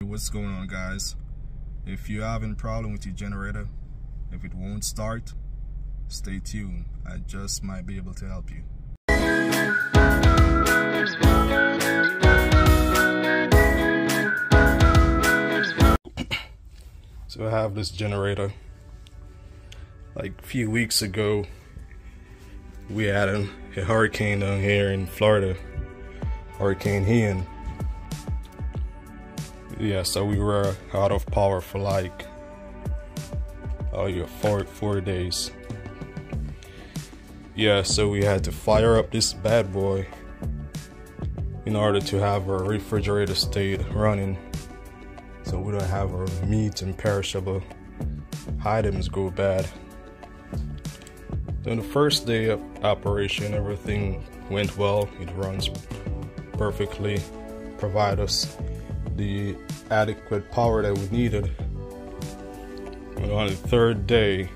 What's going on, guys? If you're having a problem with your generator, if it won't start, stay tuned. I just might be able to help you. So I have this generator. Like a few weeks ago, we had a hurricane down here in Florida, Hurricane Ian. Yeah, so we were out of power for like 4 days. Yeah, so we had to fire up this bad boy in order to have our refrigerator stay running, so we don't have our meat and perishable items go bad. On the first day of operation, everything went well. It runs perfectly, provide us the adequate power that we needed. And on the third day,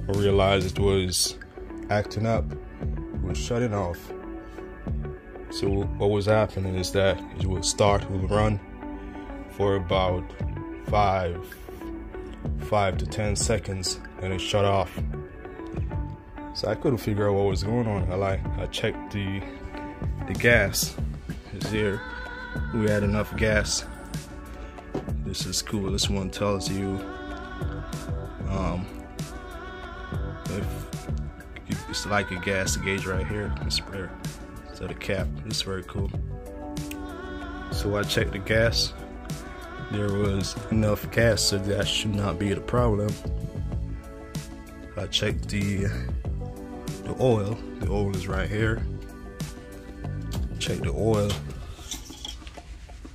I realized it was acting up. It was shutting off. So what was happening is that it would run for about 5 to 10 seconds, and it shut off. So I couldn't figure out what was going on. I checked the gas. It's here. We had enough gas. This is cool. This one tells you if it's like a gas gauge right here. It's there. So the cap. It's very cool. So I checked the gas. There was enough gas, so that should not be the problem. I checked the oil. The oil is right here. Check the oil.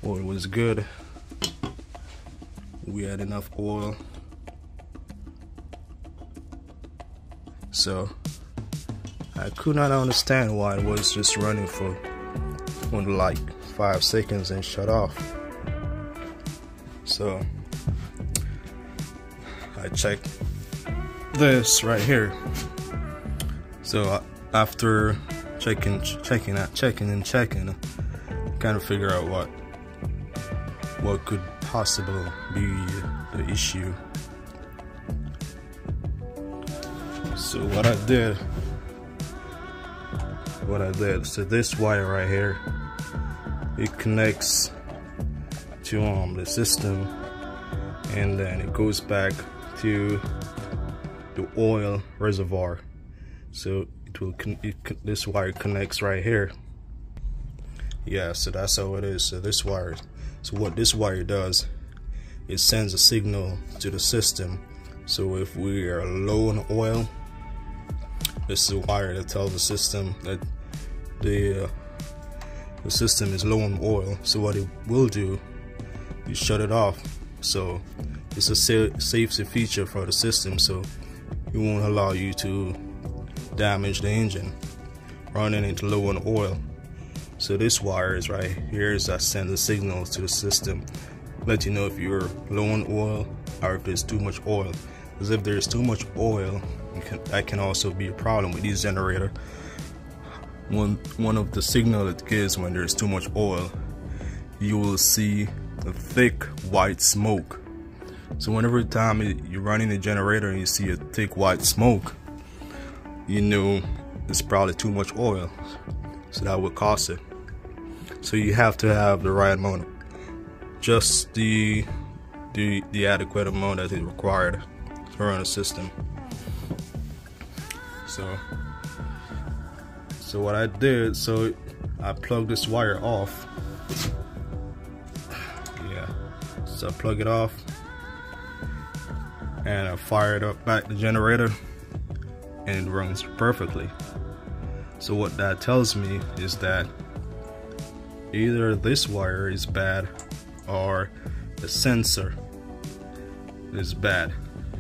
Oil was good. We had enough oil. So I could not understand why it was just running for like 5 seconds and shut off. So I checked this right here. So after checking, kind of figure out what could possibly be the issue. So what I did, so this wire right here, it connects to the system, and then it goes back to the oil reservoir. So this wire connects right here. Yeah, so that's how it is. So this wire, so what this wire does, it sends a signal to the system. So if we are low on oil, this is a wire that tells the system that the system is low on oil. So what it will do, you shut it off. So it's a safety feature for the system, so it won't allow you to damage the engine running into low on oil. So this wire is right here that sends the signals to the system, let you know if you're low on oil or if there's too much oil. Because if there's too much oil, that can also be a problem with this generator. One of the signals it gives when there's too much oil, you will see a thick white smoke. So whenever time you're running the generator and you see a thick white smoke, you know it's probably too much oil. So that would cause it. So you have to have the right amount, just the adequate amount that is required to run a system. So what I did, so I plugged this wire off. Yeah, so I plug it off and I fired up back the generator, and it runs perfectly. So what that tells me is that either this wire is bad or the sensor is bad,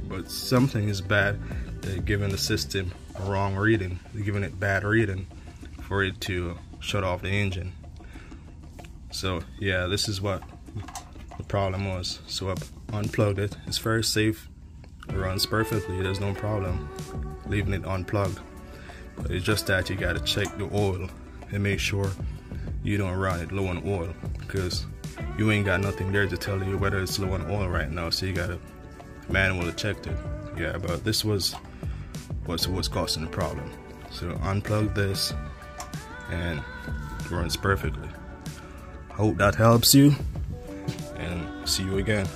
but something is bad. They're giving the system a wrong reading. They're giving it bad reading for it to shut off the engine. So yeah, this is what the problem was. So I unplugged it. It's very safe. It runs perfectly. There's no problem leaving it unplugged. But it's just that you gotta check the oil and make sure you don't run it low on oil, because you ain't got nothing there to tell you whether it's low on oil right now, so you gotta manually check it. Yeah, but this was what's causing the problem. So unplug this and it runs perfectly. Hope that helps you, and see you again.